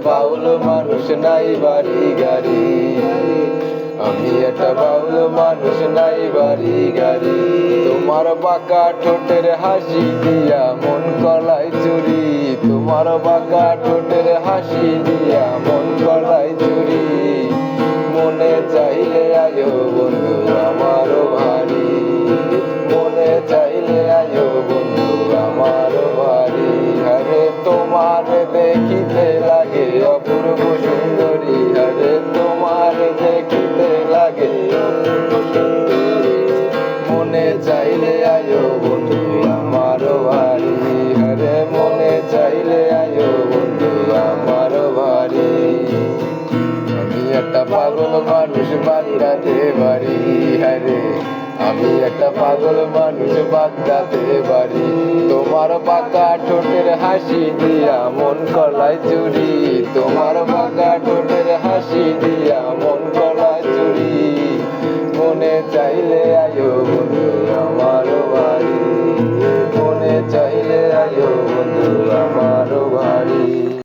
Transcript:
বাউল মানুষ, নাই বাড়ি গাড়ি। আমি একটা বাউল মানুষ, নাই বাড়ি গাড়ি। তোমার বাঁকা ঠোঁটের হাসি দিয়া মন গলায় চুরি, তোমার বাঁকা ঠোঁটের হাসি দিয়া মন গলায় চুরি। মনে চাইলে আয়ো বন্ধু আমারও ভারী, মনে চাইলে আয়ো বন্ধু আমারও ভারী। আরে তোমার দেখিতে লাগে অপূর্ব সুন্দরী, আরে তোমার দেখিতে লাগে অপূর্ব সুন্দরী। মনে চাইলে আয়ো বন্ধু আমারও ভারী, আরে মনে চাইলে আয়ো বন্ধু আমারও ভারী। আমি একটা পাগল মানুষ, বাগদাতে বাড়ি, আরে আমি একটা পাগল মানুষ, বাগদাতে বাড়ি। তোমার বাঁকা ঠোঁটের হাসি দিয়া মন গলায় চুরি, তোমার বাঁকা ঠোঁটের হাসি দিয়া মন গলায় চুরি। মনে চাইলে আয়ো বন্ধু আমারও বাড়ি, মনে চাইলে আয়ো বন্ধু আমার